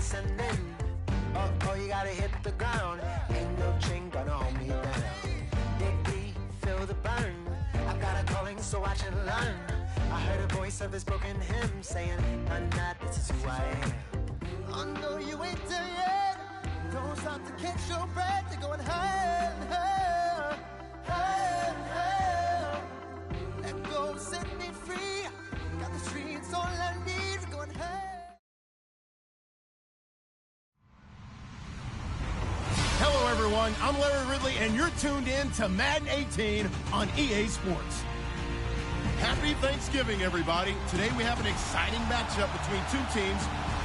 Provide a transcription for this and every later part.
ascending. Oh, you gotta hit the ground. Ain't no chain gonna hold me down. Dig, feel the burn. I've got a calling, so watch and learn. I heard a voice of this broken hymn saying, I'm not, this is who I am. Oh no, you ain't there yet. Don't stop to catch your breath. You're going higher and higher, higher and higher. Let go, set me free. Got the streets, all I need. We're going higher. Hello, everyone. I'm Larry Ridley, and you're tuned in to Madden 18 on EA Sports. Happy Thanksgiving, everybody. Today we have an exciting matchup between two teams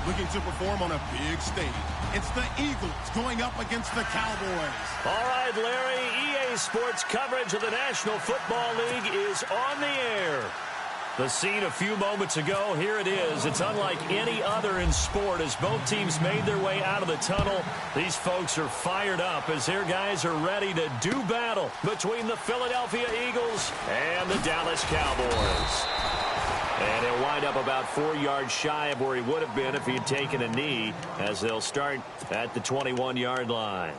looking to perform on a big stage. It's the Eagles going up against the Cowboys. All right, Larry, EA Sports coverage of the National Football League is on the air. The scene a few moments ago, here it is. It's unlike any other in sport as both teams made their way out of the tunnel. These folks are fired up as their guys are ready to do battle between the Philadelphia Eagles and the Dallas Cowboys. And he'll wind up about 4 yards shy of where he would have been if he had taken a knee, as they'll start at the 21-yard line.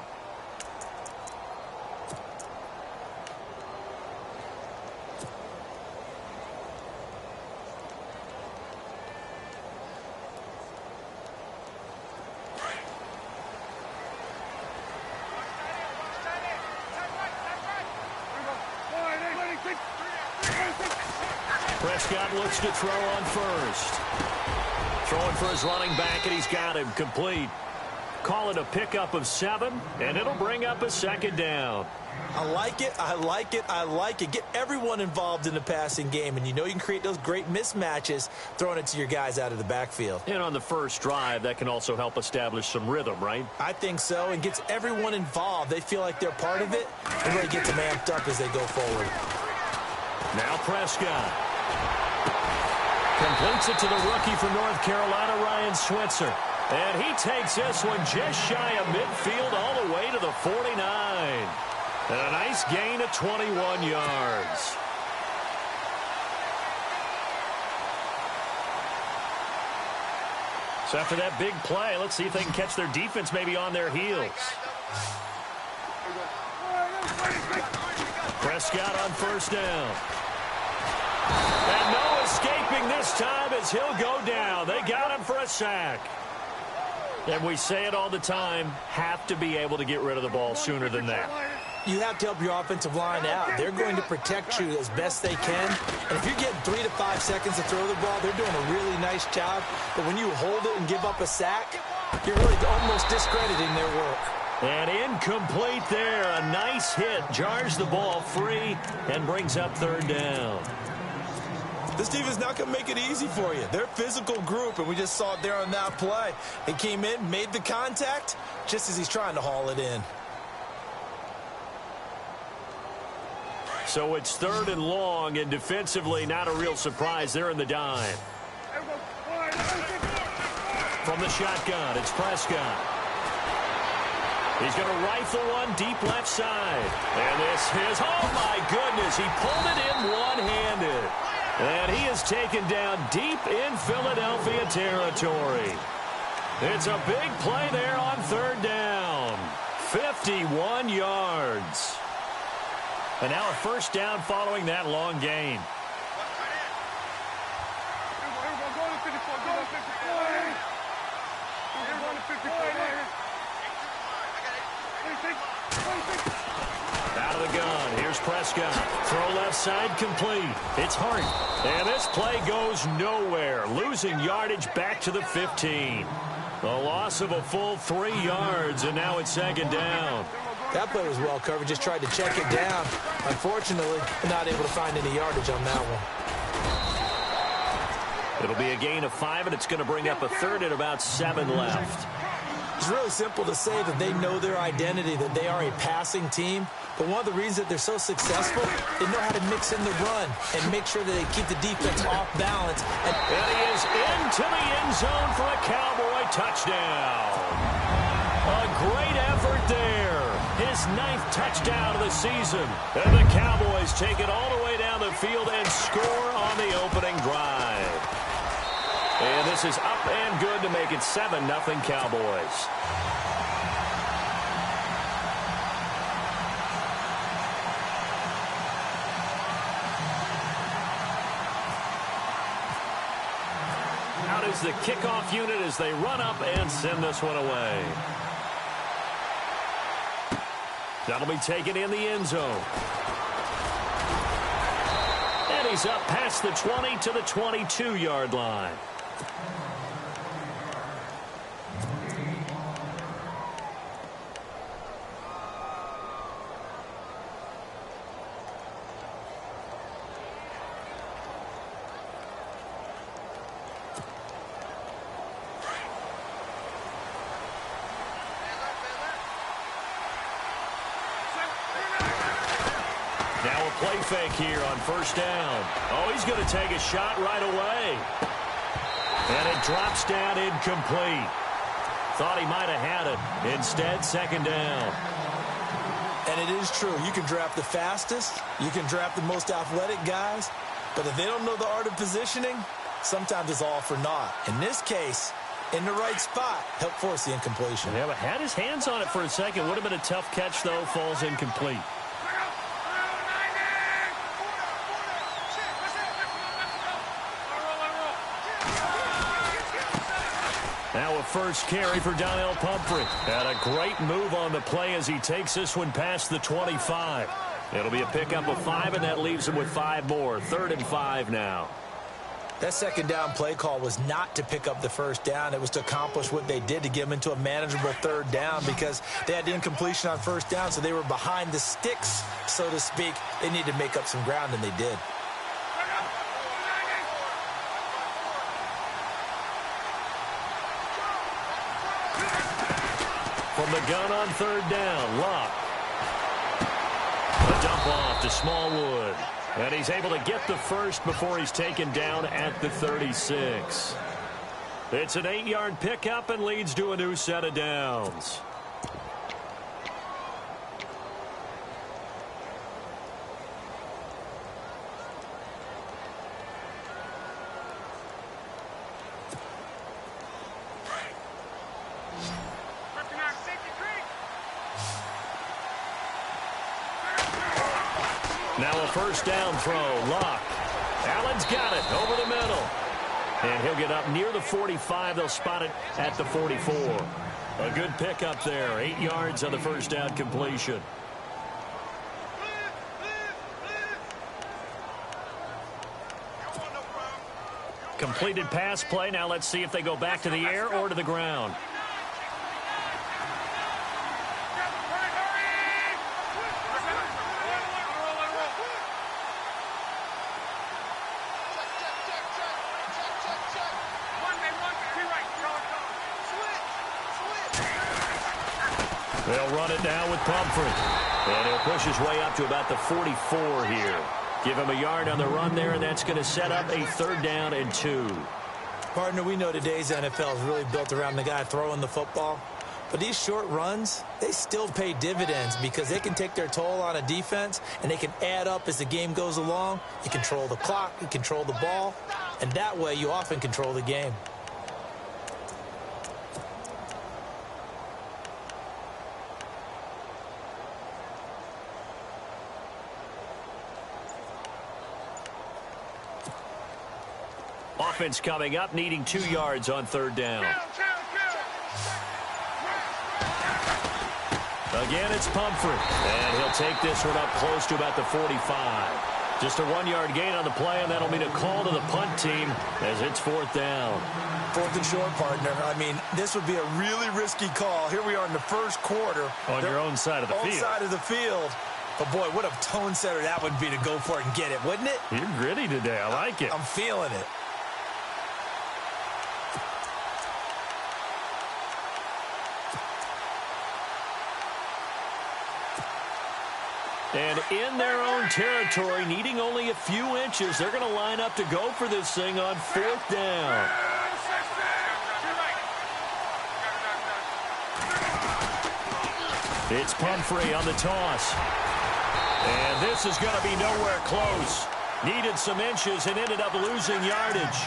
Prescott looks to throw on first. Throwing for his running back, and he's got him complete. Call it a pickup of 7, and it'll bring up a second down. I like it, I like it, I like it. Get everyone involved in the passing game, and you know you can create those great mismatches throwing it to your guys out of the backfield. And on the first drive, that can also help establish some rhythm, right? I think so, and gets everyone involved. They feel like they're part of it, and really gets them amped up as they go forward. Now Prescott. Completes it to the rookie from North Carolina, Ryan Switzer. And he takes this one just shy of midfield all the way to the 49. And a nice gain of 21 yards. So after that big play, let's see if they can catch their defense maybe on their heels. Prescott on first down. And no escaping this time as he'll go down. They got him for a sack. And we say it all the time, have to be able to get rid of the ball sooner than that. You have to help your offensive line out. They're going to protect you as best they can. And if you're getting 3 to 5 seconds to throw the ball, they're doing a really nice job. But when you hold it and give up a sack, you're really almost discrediting their work. And incomplete there. A nice hit. Jars the ball free and brings up third down. This team is not going to make it easy for you. They're a physical group, and we just saw it there on that play. He came in, made the contact, just as he's trying to haul it in. So it's third and long, and defensively not a real surprise. They're in the dime. From the shotgun, it's Prescott. He's going to rifle one deep left side. And this is, oh my goodness, he pulled it in one-handed. And he is taken down deep in Philadelphia territory. It's a big play there on third down. 51 yards. And now a first down following that long gain. Out of the gun. Here's Prescott. Throw left side complete. It's Hart. And this play goes nowhere. Losing yardage back to the 15. A loss of a full 3 yards, and now it's second down. That play was well covered. Just tried to check it down. Unfortunately, not able to find any yardage on that one. It'll be a gain of 5, and it's going to bring up a third and about 7 left. It's really simple to say that they know their identity, that they are a passing team. But one of the reasons that they're so successful, they know how to mix in the run and make sure that they keep the defense off balance. And he is into the end zone for a Cowboy touchdown. A great effort there. His 9th touchdown of the season. And the Cowboys take it all the way down the field and score on the opening drive. And this is up and good to make it 7-0 Cowboys. Out is the kickoff unit as they run up and send this one away. That'll be taken in the end zone. And he's up past the 20 to the 22-yard line. Now a play fake here on first down. Oh, he's going to take a shot right away. And it drops down incomplete. Thought he might have had it. Instead, second down. And it is true. You can draft the fastest. You can draft the most athletic guys. But if they don't know the art of positioning, sometimes it's all for naught. In this case, in the right spot, helped force the incompletion. Yeah, but had his hands on it for a second. Would have been a tough catch, though. Falls incomplete. Now a first carry for Donnell Pumphrey. And a great move on the play as he takes this one past the 25. It'll be a pickup of 5, and that leaves him with 5 more. 3rd and 5 now. That second down play call was not to pick up the first down. It was to accomplish what they did to get them into a manageable 3rd down because they had the incompletion on first down, so they were behind the sticks, so to speak. They needed to make up some ground, and they did. From the gun on 3rd down, Locke. A dump off to Smallwood. And he's able to get the first before he's taken down at the 36. It's an 8-yard pickup and leads to a new set of downs. Now a first down throw. Locke. Allen's got it over the middle. And he'll get up near the 45. They'll spot it at the 44. A good pickup there. 8 yards on the first down completion. Completed pass play. Now let's see if they go back to the air or to the ground. They'll run it now with Pumphrey. And he'll push his way up to about the 44 here. Give him a yard on the run there, and that's going to set up a 3rd down and 2. Partner, we know today's NFL is really built around the guy throwing the football. But these short runs, they still pay dividends because they can take their toll on a defense, and they can add up as the game goes along. You control the clock, you control the ball, and that way you often control the game. Offense coming up, needing 2 yards on 3rd down. Again, it's Pumphrey. And he'll take this one up close to about the 45. Just a 1-yard gain on the play, and that'll mean a call to the punt team as it's 4th down. 4th and short, partner. I mean, this would be a really risky call. Here we are in the first quarter. On your own side of the field. Own side of the field. But, boy, what a tone setter that would be to go for it and get it, wouldn't it? You're gritty today. I like it. I'm feeling it. And in their own territory, needing only a few inches, they're going to line up to go for this thing on 4th down. It's Pumphrey on the toss. And this is going to be nowhere close. Needed some inches and ended up losing yardage.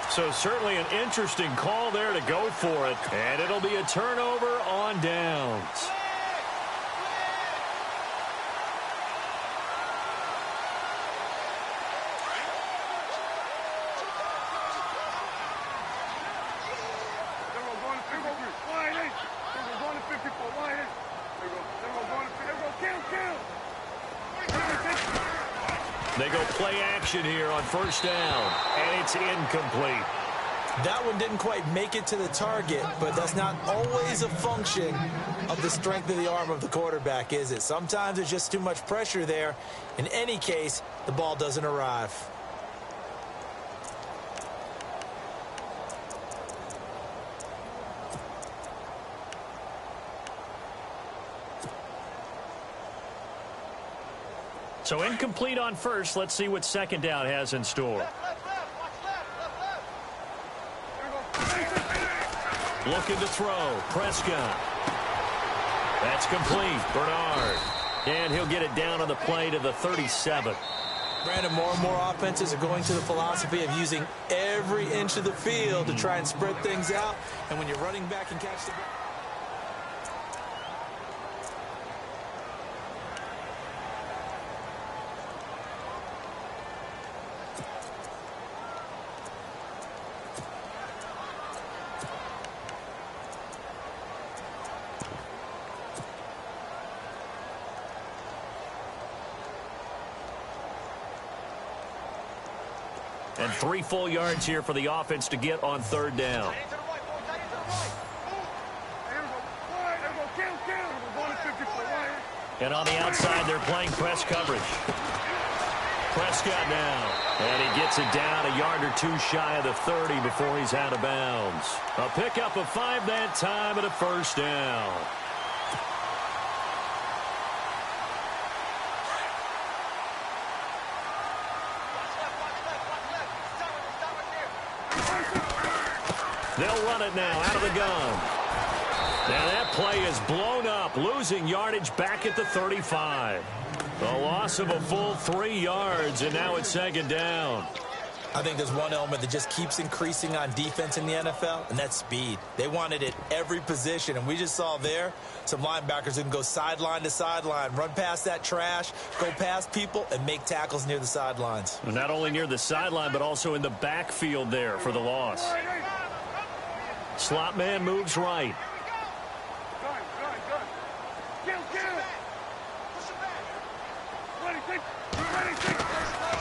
So certainly an interesting call there to go for it. And it'll be a turnover on downs. They go play action here on first down, and it's incomplete. That one didn't quite make it to the target, but that's not always a function of the strength of the arm of the quarterback, is it? Sometimes there's just too much pressure there. In any case, the ball doesn't arrive. So incomplete on first. Let's see what second down has in store. Looking to throw. Prescott. That's complete. Bernard. And he'll get it down on the play to the 37. Brandon, more and more offenses are going to the philosophy of using every inch of the field to try and spread things out. And when you're running back and catch the ball. And 3 full yards here for the offense to get on third down. And on the outside, they're playing press coverage. Prescott now. And he gets it down a yard or 2 shy of the 30 before he's out of bounds. A pickup of 5 that time and a first down. They'll run it now out of the gun. Now that play is blown up, losing yardage back at the 35. A loss of a full 3 yards, and now it's second down. I think there's one element that just keeps increasing on defense in the NFL, and that's speed. They want it at every position, and we just saw there some linebackers who can go sideline to sideline, run past that trash, go past people, and make tackles near the sidelines. And not only near the sideline, but also in the backfield there for the loss. Slot man moves right.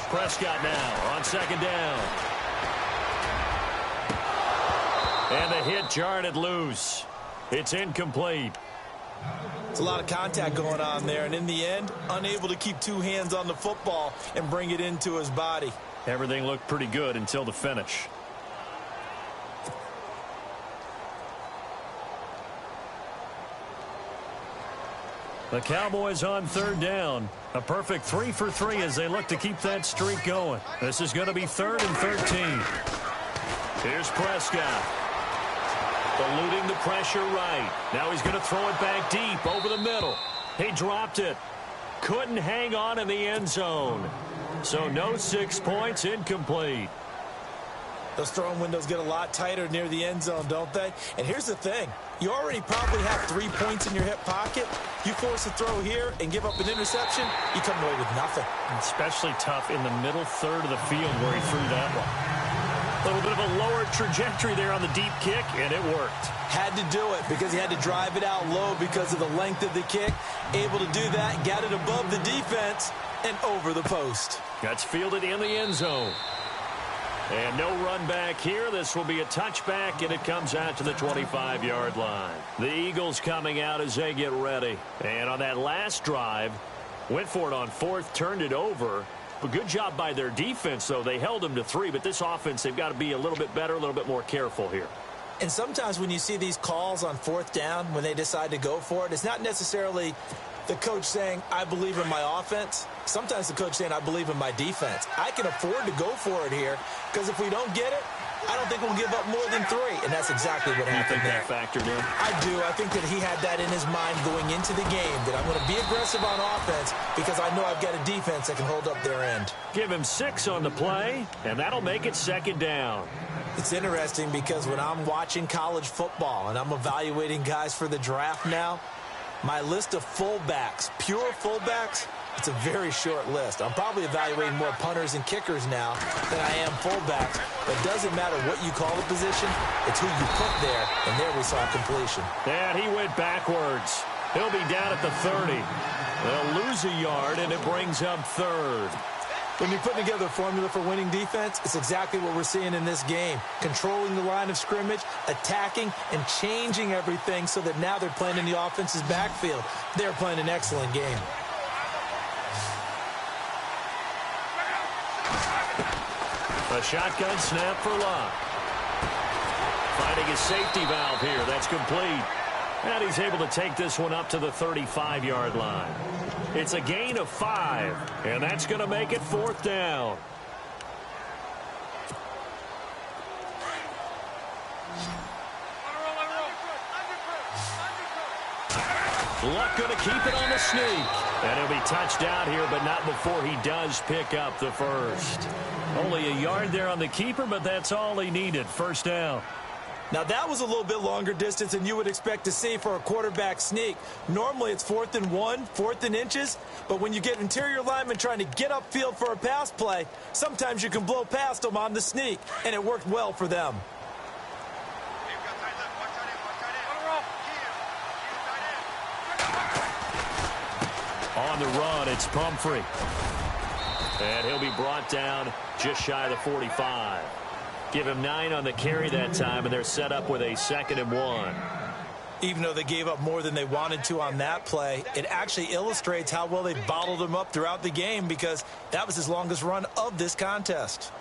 Prescott now on second down. And the hit jarred it loose. It's incomplete. It's a lot of contact going on there, and in the end, unable to keep 2 hands on the football and bring it into his body. Everything looked pretty good until the finish. The Cowboys on third down. A perfect 3 for 3 as they look to keep that streak going. This is going to be 3rd and 13. Here's Prescott. Eluding the pressure right. Now he's going to throw it back deep over the middle. He dropped it. Couldn't hang on in the end zone. So no 6 points, incomplete. Those throwing windows get a lot tighter near the end zone, don't they? And here's the thing. You already probably have 3 points in your hip pocket. You force a throw here and give up an interception, you come away with nothing. Especially tough in the middle third of the field where he threw that one. A little bit of a lower trajectory there on the deep kick, and it worked. Had to do it because he had to drive it out low because of the length of the kick. Able to do that, got it above the defense and over the post. That's fielded in the end zone. And no run back here. This will be a touchback, and it comes out to the 25-yard line. The Eagles coming out as they get ready. And on that last drive, went for it on 4th, turned it over. A good job by their defense, though. They held them to 3, but this offense, they've got to be a little bit better, a little bit more careful here. And sometimes when you see these calls on 4th down, when they decide to go for it, it's not necessarily the coach saying, I believe in my offense. Sometimes the coach saying, I believe in my defense. I can afford to go for it here because if we don't get it, I don't think we'll give up more than 3. And that's exactly what happened there. You think that factored in? I do. I think that he had that in his mind going into the game, that I'm going to be aggressive on offense because I know I've got a defense that can hold up their end. Give him 6 on the play, and that'll make it second down. It's interesting because when I'm watching college football and I'm evaluating guys for the draft now, my list of fullbacks, pure fullbacks, it's a very short list. I'm probably evaluating more punters and kickers now than I am fullbacks. But it doesn't matter what you call the position, it's who you put there, and there we saw completion. And he went backwards. He'll be down at the 30. They'll lose a yard, and it brings up third. When you're putting together a formula for winning defense, it's exactly what we're seeing in this game. Controlling the line of scrimmage, attacking, and changing everything so that now they're playing in the offense's backfield. They're playing an excellent game. A shotgun snap for Locke. Finding his safety valve here. That's complete. And he's able to take this one up to the 35-yard line. It's a gain of 5, and that's going to make it 4th down. Luck going to keep it on the sneak. And he'll be touched out here, but not before he does pick up the first. Only a yard there on the keeper, but that's all he needed. First down. Now, that was a little bit longer distance than you would expect to see for a quarterback sneak. Normally, it's 4th and 1, 4th and inches. But when you get interior linemen trying to get upfield for a pass play, sometimes you can blow past them on the sneak, and it worked well for them. On the run, it's Pumphrey. And he'll be brought down just shy of the 45. Give him 9 on the carry that time, and they're set up with a 2nd and 1. Even though they gave up more than they wanted to on that play, it actually illustrates how well they bottled him up throughout the game because that was his longest run of this contest.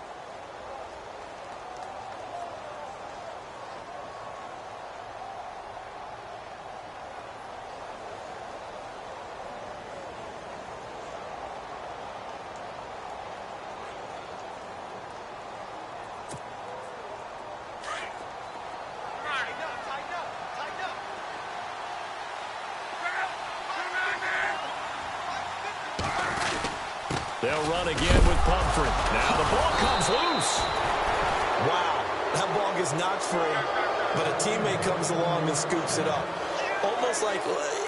They'll run again with Pumphrey. Now the ball comes loose. Wow, that ball gets knocked free, but a teammate comes along and scoops it up.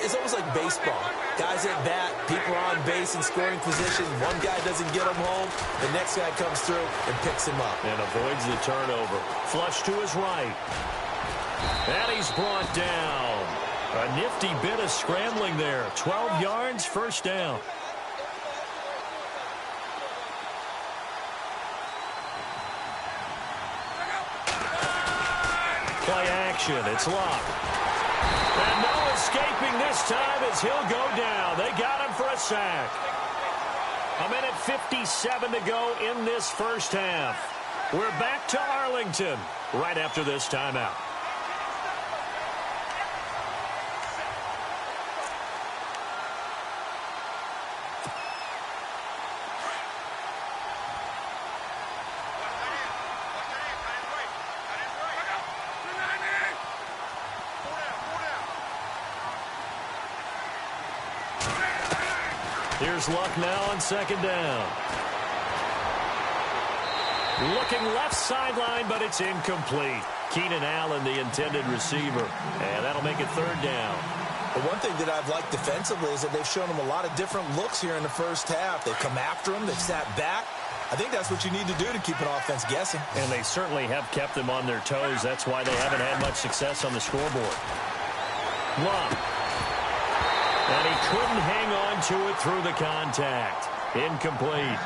It's almost like baseball. Guys at bat, people are on base in scoring position. One guy doesn't get him home. The next guy comes through and picks him up. And avoids the turnover. Flush to his right. And he's brought down. A nifty bit of scrambling there. 12 yards, first down. Play action. It's Locke. And no escaping this time as he'll go down. They got him for a sack. 1:57 to go in this first half. We're back to Arlington right after this timeout. Here's Luck now on 2nd down. Looking left sideline, but it's incomplete. Keenan Allen, the intended receiver. And that'll make it 3rd down. But one thing that I've liked defensively is that they've shown him a lot of different looks here in the first half. They've come after him. They've sat back. I think that's what you need to do to keep an offense guessing. And they certainly have kept them on their toes. That's why they haven't had much success on the scoreboard. Luck. And he couldn't hang on to it through the contact. Incomplete.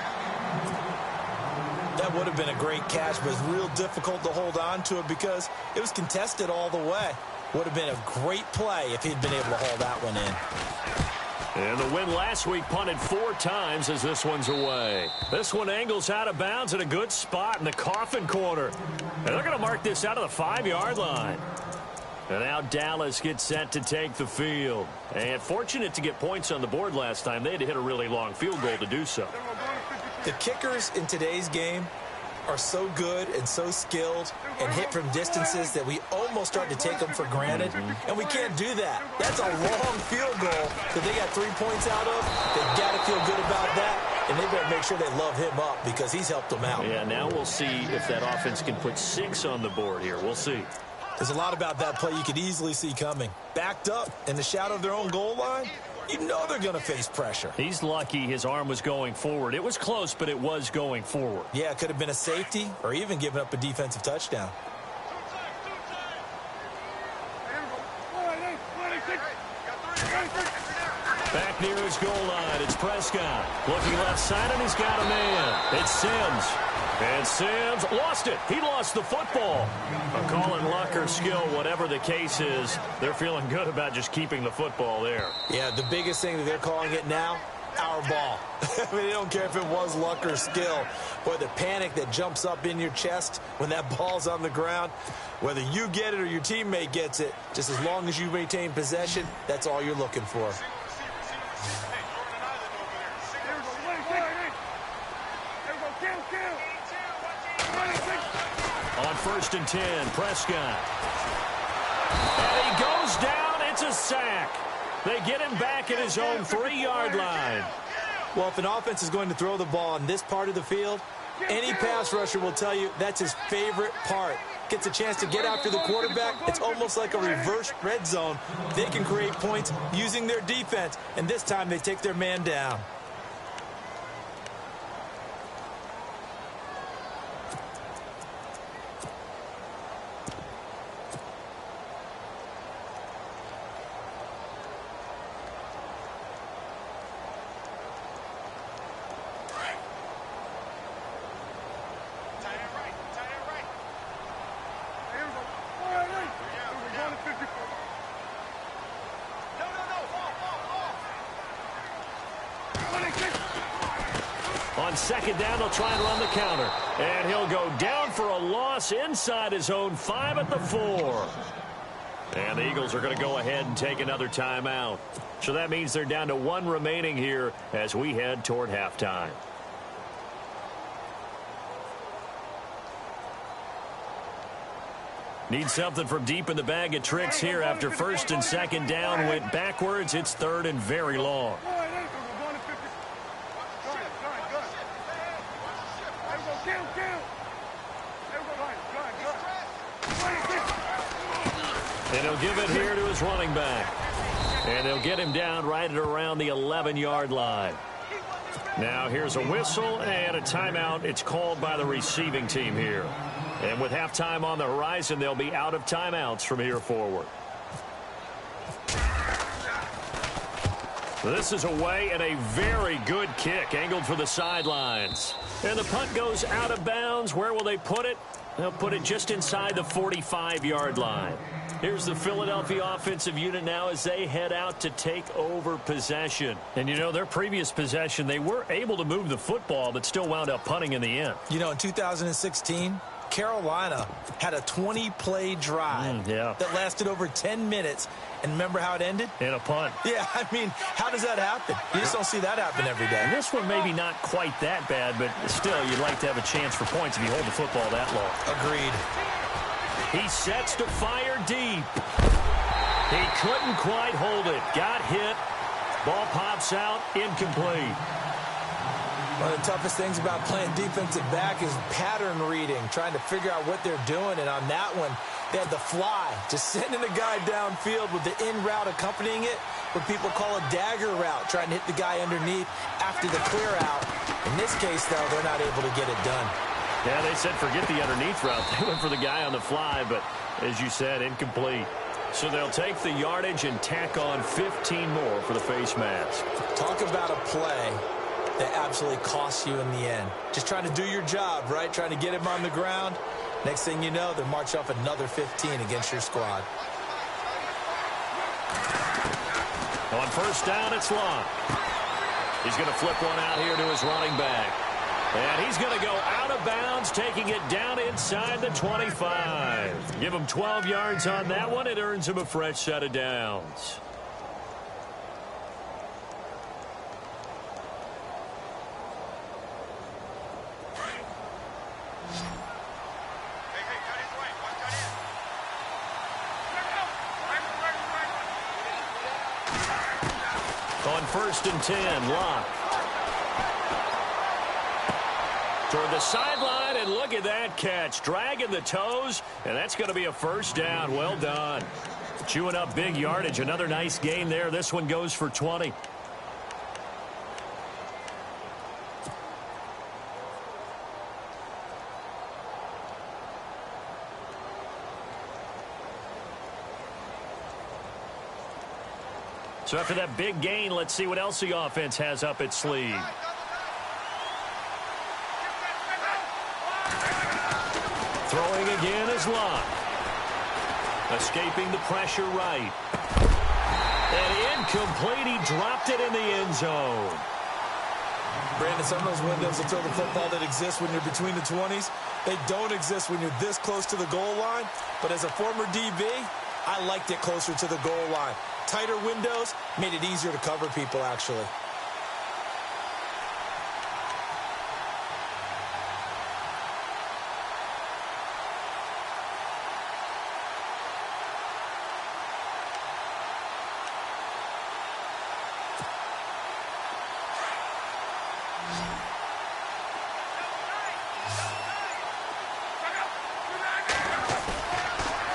That would have been a great catch, but it's real difficult to hold on to it because it was contested all the way. Would have been a great play if he'd been able to haul that one in. And the win last week punted 4 times as this one's away. This one angles out of bounds at a good spot in the coffin corner. And they're going to mark this out of the 5-yard line. And now Dallas gets set to take the field. And fortunate to get points on the board last time. They had to hit a really long field goal to do so. The kickers in today's game are so good and so skilled and hit from distances that we almost start to take them for granted. And we can't do that. That's a long field goal that they got 3 points out of. They've got to feel good about that. and they better make sure they love him up because he's helped them out. Yeah, now we'll see if that offense can put 6 on the board here. We'll see. There's a lot about that play you could easily see coming. Backed up in the shadow of their own goal line, you know they're going to face pressure. He's lucky his arm was going forward. It was close, but it was going forward. Yeah, it could have been a safety or even given up a defensive touchdown. Back near his goal line, it's Prescott. Looking left side, and he's got a man. It's Sims. And Sims lost it. He lost the football. A call in luck or skill, whatever the case is, they're feeling good about just keeping the football there. Yeah, the biggest thing that they're calling it now, our ball. I mean, they don't care if it was luck or skill. Boy, the panic that jumps up in your chest when that ball's on the ground, whether you get it or your teammate gets it, just as long as you maintain possession, that's all you're looking for. On 1st and 10, Prescott. And he goes down. It's a sack. They get him back at his own 3-yard line. Well, if an offense is going to throw the ball on this part of the field, any pass rusher will tell you that's his favorite part. Gets a chance to get after the quarterback. It's almost like a reverse red zone. They can create points using their defense, and this time they take their man down. On 2nd down, they'll try and run the counter. And he'll go down for a loss inside his own 5 at the 4. And the Eagles are going to go ahead and take another timeout. So that means they're down to 1 remaining here as we head toward halftime. Need something from deep in the bag of tricks here after 1st and 2nd down went backwards. It's 3rd and very long. And he'll give it here to his running back. And they'll get him down right at around the 11-yard line. Now here's a whistle and a timeout. It's called by the receiving team here. And with halftime on the horizon, they'll be out of timeouts from here forward. This is away and a very good kick angled for the sidelines. And the punt goes out of bounds. Where will they put it? They'll put it just inside the 45-yard line. Here's the Philadelphia offensive unit now as they head out to take over possession. And, you know, their previous possession, they were able to move the football but still wound up punting in the end. You know, in 2016, Carolina had a 20-play drive that lasted over 10 minutes. And remember how it ended? In a punt. Yeah, I mean, how does that happen? You just don't see that happen every day. And this one maybe not quite that bad, but still, you'd like to have a chance for points if you hold the football that long. Agreed. He sets to fire deep. He couldn't quite hold it. Got hit. Ball pops out. Incomplete. One of the toughest things about playing defensive back is pattern reading, trying to figure out what they're doing. And on that one, they had the fly, just sending a guy downfield with the in route accompanying it, what people call a dagger route, trying to hit the guy underneath after the clear out. In this case, though, they're not able to get it done. Yeah, they said forget the underneath route. They went for the guy on the fly, but as you said, incomplete. So they'll take the yardage and tack on 15 more for the face mask. Talk about a play that absolutely costs you in the end. Just trying to do your job, right? Trying to get him on the ground. Next thing you know, they'll march off another 15 against your squad. On 1st down, it's Locke. He's going to flip one out here to his running back. And he's going to go out of bounds, taking it down inside the 25. Give him 12 yards on that one. It earns him a fresh set of downs. On 1st and 10, Locke. Toward the sideline, and look at that catch. Dragging the toes, and that's going to be a first down. Well done. Chewing up big yardage. Another nice gain there. This one goes for 20. So after that big gain, let's see what else the offense has up its sleeve. Throwing again is Locke. Escaping the pressure right. And incomplete. He dropped it in the end zone. Brandon, some of those windows of throw the football that exist when you're between the 20s, they don't exist when you're this close to the goal line. But as a former DB, I liked it closer to the goal line. Tighter windows made it easier to cover people, actually.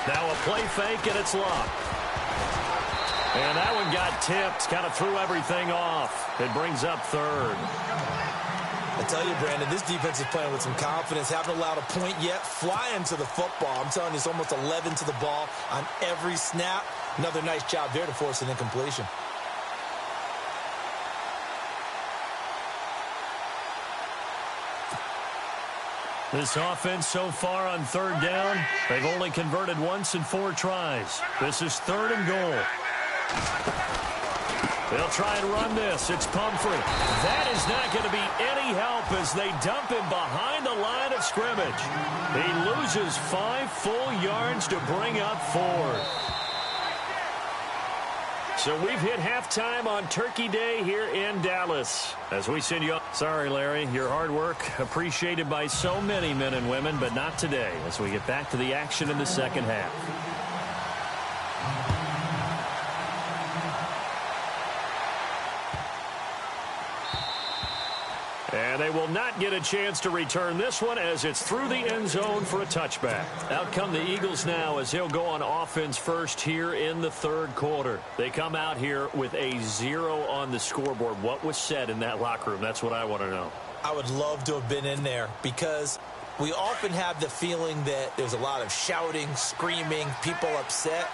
Now a play fake, and it's Locke. And that one got tipped, kind of threw everything off. It brings up third. I tell you, Brandon, this defense is playing with some confidence. Haven't allowed a point yet. Flying to the football. I'm telling you, it's almost 11 to the ball on every snap. Another nice job there to force an incompletion. This offense so far on third down, they've only converted once in 4 tries. This is 3rd and goal. They'll try and run this. It's Pumphrey. That is not going to be any help as they dump him behind the line of scrimmage. He loses 5 full yards to bring up 4. So we've hit halftime on Turkey Day here in Dallas. As we send you up. Sorry, Larry, your hard work appreciated by so many men and women, but not today as we get back to the action in the second half. And they will not get a chance to return this one as it's through the end zone for a touchback. Out come the Eagles now as he'll go on offense first here in the 3rd quarter. They come out here with a 0 on the scoreboard. What was said in that locker room? That's what I want to know. I would love to have been in there because we often have the feeling that there's a lot of shouting, screaming, people upset.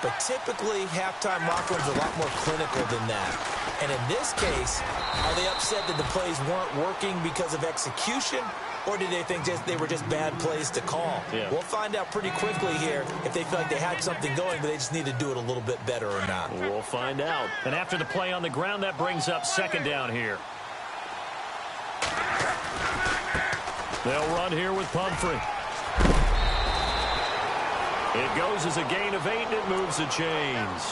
But typically, halftime locker rooms are a lot more clinical than that. And in this case, are they upset that the plays weren't working because of execution? Or did they think they were just bad plays to call? Yeah. We'll find out pretty quickly here if they feel like they had something going, but they just need to do it a little bit better or not. We'll find out. And after the play on the ground, that brings up 2nd down here. They'll run here with Pumphrey. It goes as a gain of 8, and it moves the chains.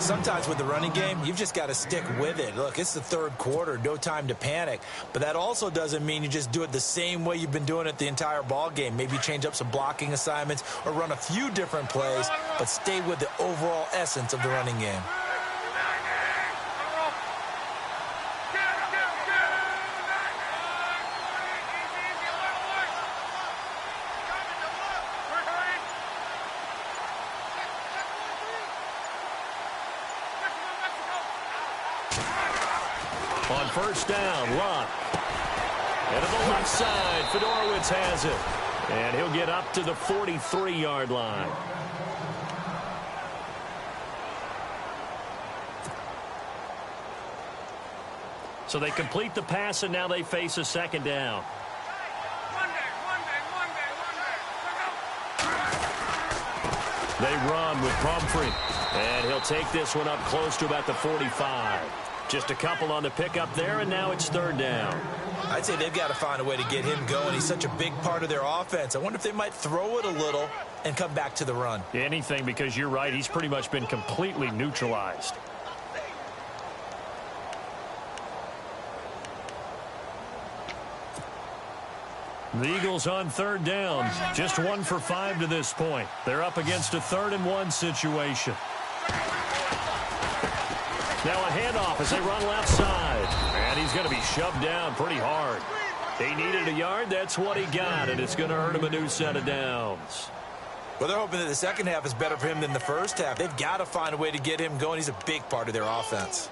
Sometimes with the running game, you've just got to stick with it. Look, it's the 3rd quarter, no time to panic. But that also doesn't mean you just do it the same way you've been doing it the entire ball game. Maybe change up some blocking assignments or run a few different plays, but stay with the overall essence of the running game. On 1st down, Locke. And to the left side, Fedorowicz has it. And he'll get up to the 43-yard line. So they complete the pass, and now they face a 2nd down. They run with Pumphrey. And he'll take this one up close to about the 45. Just a couple on the pickup there, and now it's 3rd down. I'd say they've got to find a way to get him going. He's such a big part of their offense. I wonder if they might throw it a little and come back to the run. Anything, because you're right. He's pretty much been completely neutralized. The Eagles on 3rd down. Just 1 for 5 to this point. They're up against a 3rd and 1 situation. Now a handoff as they run left side. And he's going to be shoved down pretty hard. He needed a yard. That's what he got, and it's going to earn him a new set of downs. Well, they're hoping that the second half is better for him than the first half. They've got to find a way to get him going. He's a big part of their offense.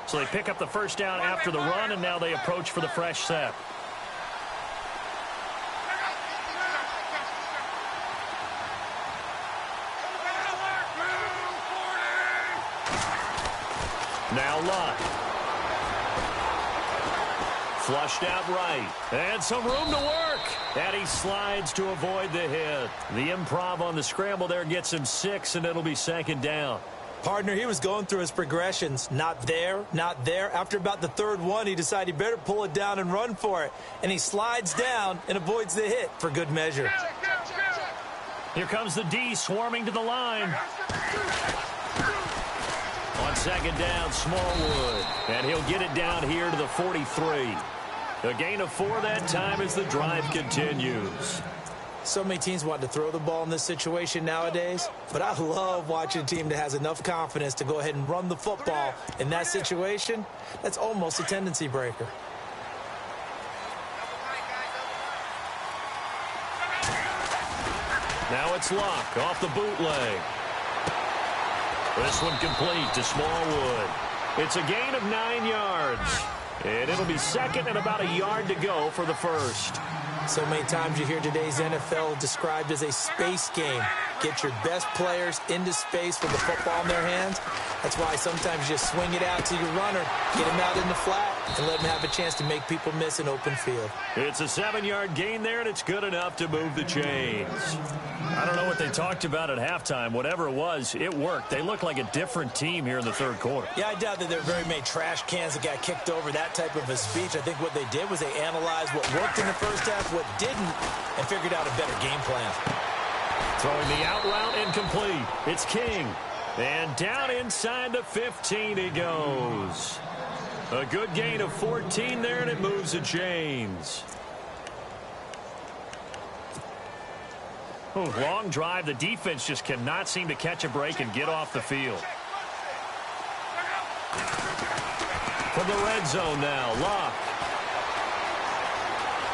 So they pick up the first down after the run, and now they approach for the fresh set. Now Luck. Flushed out right. And some room to work. And he slides to avoid the hit. The improv on the scramble there gets him 6, and it'll be second down. Partner, he was going through his progressions. Not there, not there. After about the third one, he decided he better pull it down and run for it. And he slides down and avoids the hit for good measure. Here comes the D swarming to the line. On second down, Smallwood. And he'll get it down here to the 43. A gain of 4 that time as the drive continues. So many teams want to throw the ball in this situation nowadays, but I love watching a team that has enough confidence to go ahead and run the football in that situation. That's almost a tendency breaker. Now it's Luck off the bootleg. This one complete to Smallwood. It's a gain of 9 yards. And it'll be second and about a yard to go for the first. So many times you hear today's NFL described as a space game. Get your best players into space with the football in their hands. That's why sometimes you just swing it out to your runner, get him out in the flat, and let him have a chance to make people miss an open field. It's a 7-yard gain there, and it's good enough to move the chains. I don't know what they talked about at halftime. Whatever it was, it worked. They look like a different team here in the third quarter. Yeah, I doubt that there are very many trash cans that got kicked over, that type of a speech. I think what they did was they analyzed what worked in the first half, what didn't, and figured out a better game plan. Throwing the out route incomplete. It's King. And down inside the 15 he goes. A good gain of 14 there, and it moves the chains. Oh, long drive. The defense just cannot seem to catch a break and get off the field. From the red zone now, Luck.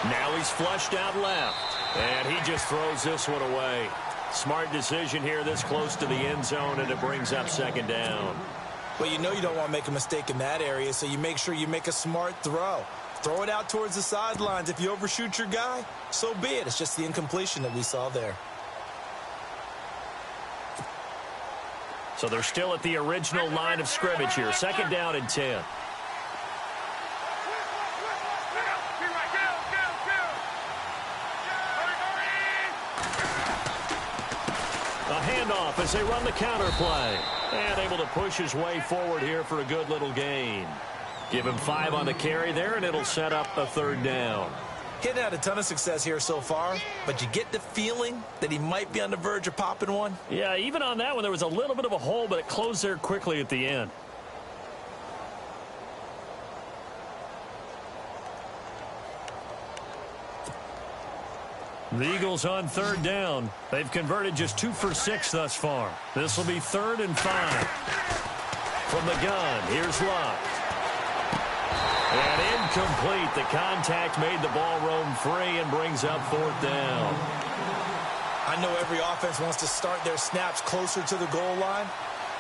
Now he's flushed out left. And he just throws this one away. Smart decision here this close to the end zone, and it brings up second down. Well, you know you don't want to make a mistake in that area, so you make sure you make a smart throw. Throw it out towards the sidelines. If you overshoot your guy, so be it. It's just the incompletion that we saw there. So they're still at the original line of scrimmage here. Second down and 10. A handoff as they run the counter play. And able to push his way forward here for a good little gain. Give him 5 on the carry there, and it'll set up a third down. He hadn't had a ton of success here so far, but you get the feeling that he might be on the verge of popping one. Yeah, even on that one, there was a little bit of a hole, but it closed there quickly at the end. The Eagles on third down. They've converted just 2 for 6 thus far. This will be 3rd and 5. From the gun, here's Luck. And incomplete. The contact made the ball roam free and brings up 4th down. I know every offense wants to start their snaps closer to the goal line,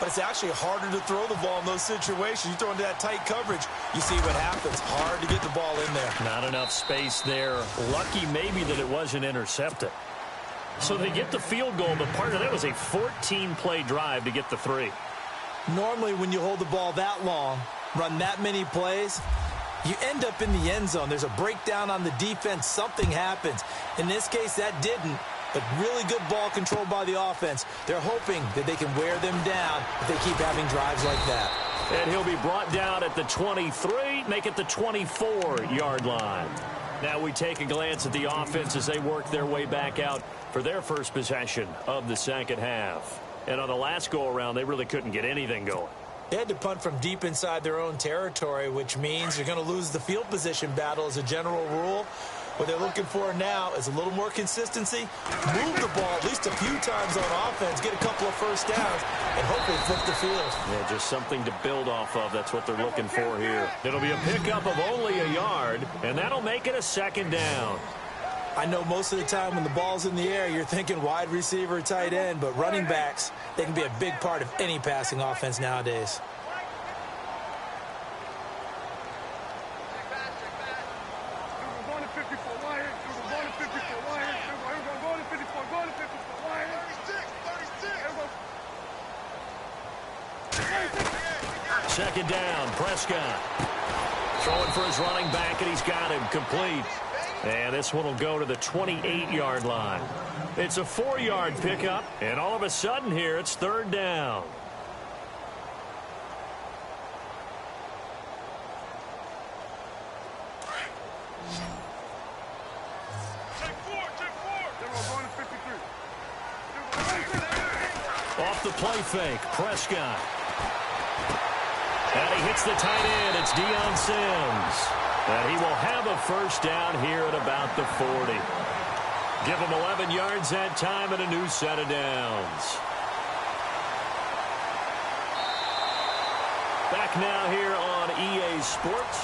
but it's actually harder to throw the ball in those situations. You throw into that tight coverage, you see what happens. Hard to get the ball in there. Not enough space there. Lucky maybe that it wasn't intercepted. So they get the field goal, but part of that was a 14-play drive to get the 3. Normally when you hold the ball that long, run that many plays, you end up in the end zone. There's a breakdown on the defense. Something happens. In this case, that didn't. But really good ball control by the offense. They're hoping that they can wear them down if they keep having drives like that. And he'll be brought down at the 23, make it the 24-yard line. Now we take a glance at the offense as they work their way back out for their first possession of the second half. And on the last go-around, they really couldn't get anything going. They had to punt from deep inside their own territory, which means you're going to lose the field position battle as a general rule. What they're looking for now is a little more consistency, move the ball at least a few times on offense, get a couple of first downs, and hopefully flip the field. Yeah, just something to build off of. That's what they're looking for here. It'll be a pickup of only a yard, and that'll make it a second down. I know most of the time when the ball's in the air, you're thinking wide receiver, tight end, but running backs, they can be a big part of any passing offense nowadays. Second down, Prescott. Throwing for his running back, and he's got him complete. And this one will go to the 28-yard line. It's a 4-yard pickup, and all of a sudden here, it's third down. Off the play fake, Prescott. And he hits the tight end. It's Deion Sims. And he will have a first down here at about the 40. Give him 11 yards that time and a new set of downs. Back now here on EA Sports.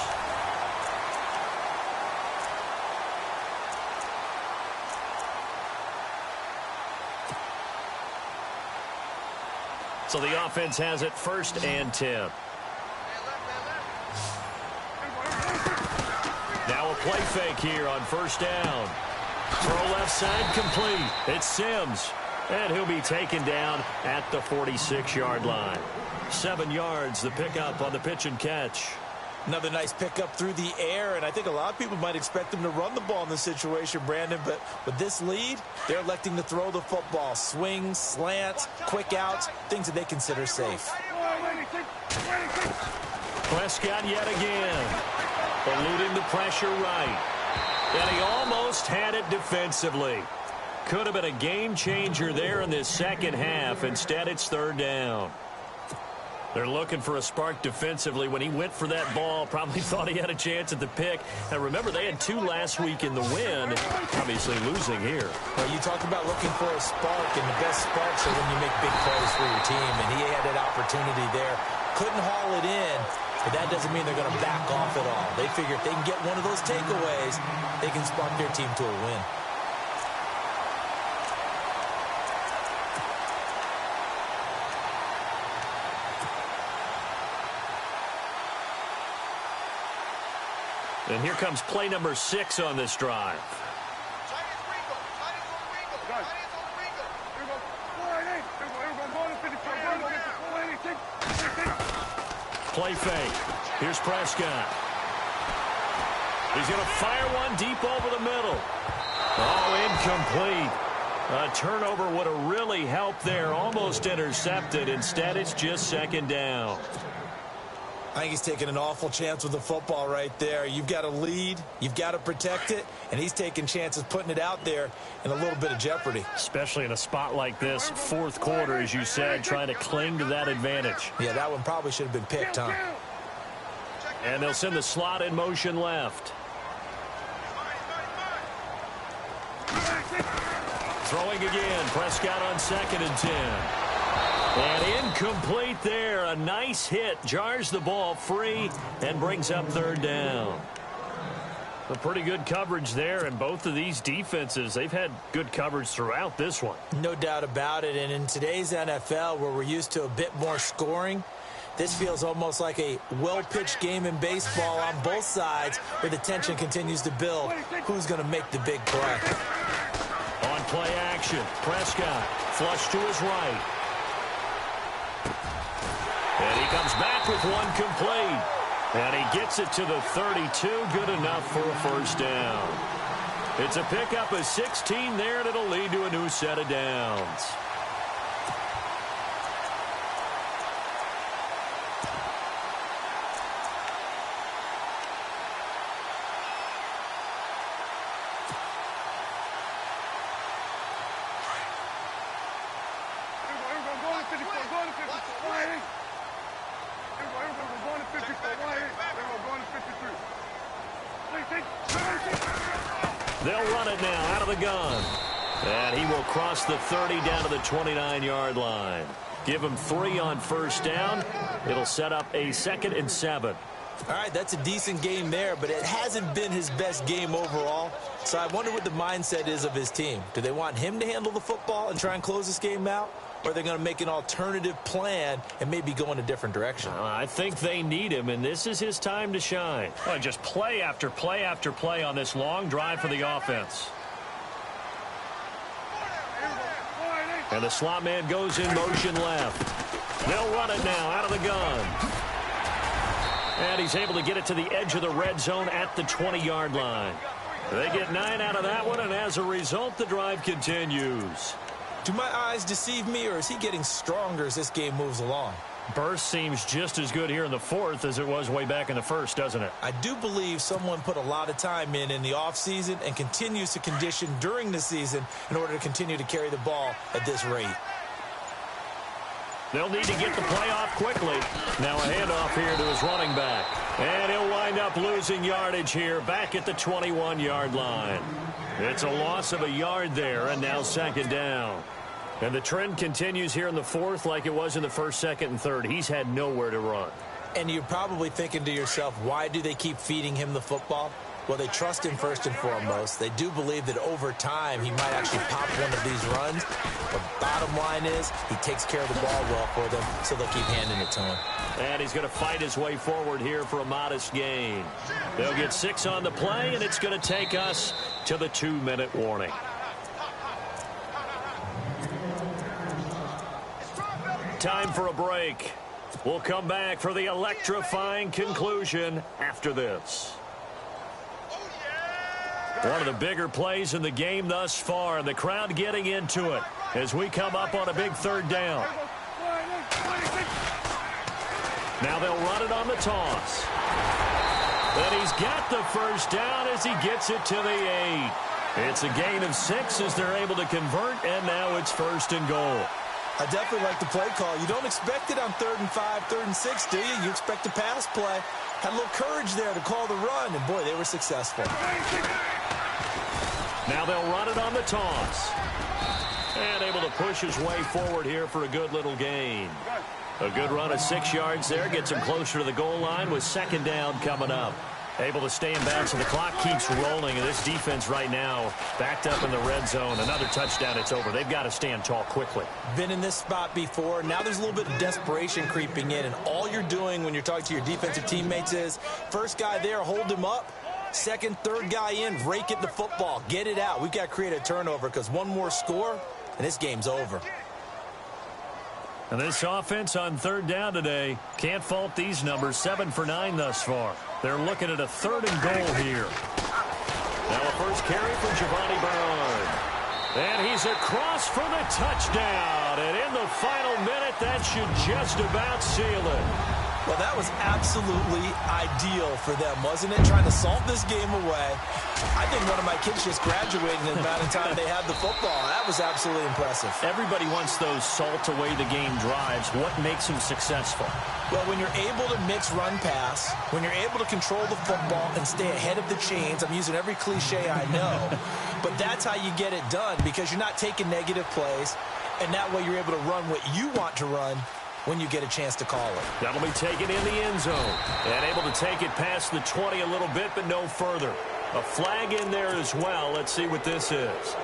So the offense has it first and 10. Now a play fake here on first down. Throw left side complete. It's Sims. And he'll be taken down at the 46-yard line. 7 yards, the pickup on the pitch and catch. Another nice pickup through the air, and I think a lot of people might expect them to run the ball in this situation, Brandon, but with this lead, they're electing to throw the football. Swings, slants, quick outs, things that they consider safe. Prescott yet again. Eluding the pressure right. And he almost had it defensively. Could have been a game changer there in this second half. Instead, it's third down. They're looking for a spark defensively. When he went for that ball, probably thought he had a chance at the pick. And remember, they had 2 last week in the win. Obviously losing here. Well, you talk about looking for a spark, and the best sparks are when you make big plays for your team. And he had that opportunity there. Couldn't haul it in, but that doesn't mean they're going to back off at all. They figure if they can get one of those takeaways, they can spark their team to a win. And here comes play number 6 on this drive. Play fake. Here's Prescott. He's going to fire one deep over the middle. Oh, incomplete. A turnover would have really helped there. Almost intercepted. Instead, it's just second down. I think he's taking an awful chance with the football right there. You've got to lead, you've got to protect it, and he's taking chances putting it out there in a little bit of jeopardy. Especially in a spot like this, fourth quarter, as you said, trying to cling to that advantage. Yeah, that one probably should have been picked, huh? And they'll send the slot in motion left. Throwing again, Prescott on 2nd and 10. And incomplete there. A nice hit. Jars the ball free and brings up third down. A pretty good coverage there, and both of these defenses, they've had good coverage throughout this one. No doubt about it. And in today's NFL, where we're used to a bit more scoring, this feels almost like a well-pitched game in baseball on both sides, where the tension continues to build. Who's going to make the big play? On play action, Prescott flush to his right. And he comes back with one complete. And he gets it to the 32. Good enough for a first down. It's a pickup of 16 there, and it'll lead to a new set of downs. They'll run it now out of the gun. And he will cross the 30 down to the 29-yard line. Give him 3 on first down. It'll set up a 2nd and 7. All right, that's a decent game there, but it hasn't been his best game overall. So I wonder what the mindset is of his team. Do they want him to handle the football and try and close this game out? Or are they going to make an alternative plan and maybe go in a different direction? I think they need him, and this is his time to shine. Well, just play after play after play on this long drive for the offense. And the slot man goes in motion left. They'll run it now out of the gun. And he's able to get it to the edge of the red zone at the 20-yard line. They get 9 out of that one, and as a result, the drive continues. Do my eyes deceive me, or is he getting stronger as this game moves along? Burst seems just as good here in the 4th as it was way back in the 1st, doesn't it? I do believe someone put a lot of time in the offseason and continues to condition during the season in order to continue to carry the ball at this rate. They'll need to get the play off quickly. Now a handoff here to his running back. And he'll wind up losing yardage here back at the 21-yard line. It's a loss of a yard there, and now 2nd down. And the trend continues here in the 4th like it was in the 1st, 2nd, and 3rd. He's had nowhere to run. And you're probably thinking to yourself, why do they keep feeding him the football? Well, they trust him first and foremost. They do believe that over time he might actually pop one of these runs. But bottom line is he takes care of the ball well for them, so they'll keep handing it to him. And he's going to fight his way forward here for a modest gain. They'll get 6 on the play, and it's going to take us to the 2-minute warning. Time for a break. We'll come back for the electrifying conclusion after this. One of the bigger plays in the game thus far, and the crowd getting into it as we come up on a big 3rd down. Now they'll run it on the toss. And he's got the first down as he gets it to the 8. It's a gain of 6 as they're able to convert, and now it's 1st and goal. I definitely like the play call. You don't expect it on 3rd and 5, 3rd and 6, do you? You expect a pass play. Had a little courage there to call the run, and boy, they were successful. Now they'll run it on the toss. And able to push his way forward here for a good little gain. A good run of 6 yards there. Gets him closer to the goal line with 2nd down coming up. Able to stay in bounds, and the clock keeps rolling. And this defense right now backed up in the red zone. Another touchdown, it's over. They've got to stand tall quickly. Been in this spot before. Now there's a little bit of desperation creeping in. And all you're doing when you're talking to your defensive teammates is, first guy there, hold him up. 2nd, 3rd guy in, rake it the football. Get it out. We've got to create a turnover because one more score, and this game's over. And this offense on 3rd down today, can't fault these numbers. 7 for 9 thus far. They're looking at a 3rd and goal here. Now a first carry for Giovanni Bernard. And he's across for the touchdown. And in the final minute, that should just about seal it. Well, that was absolutely ideal for them, wasn't it? Trying to salt this game away. I think one of my kids just graduated in the amount of time they had the football. That was absolutely impressive. Everybody wants those salt-away-the-game drives. What makes them successful? Well, when you're able to mix run-pass, when you're able to control the football and stay ahead of the chains, I'm using every cliche I know, but that's how you get it done because you're not taking negative plays, and that way you're able to run what you want to run when you get a chance to call it. That'll be taken in the end zone. And able to take it past the 20 a little bit, but no further. A flag in there as well. Let's see what this is.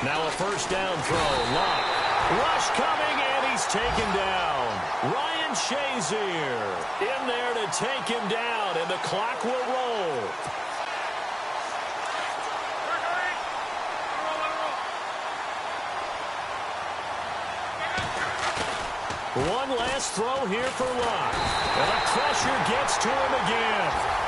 Now a first down throw. Lock. Rush coming, and he's taken down. Ryan Shazier in there to take him down, and the clock will roll. One last throw here for Locke. And the pressure gets to him again.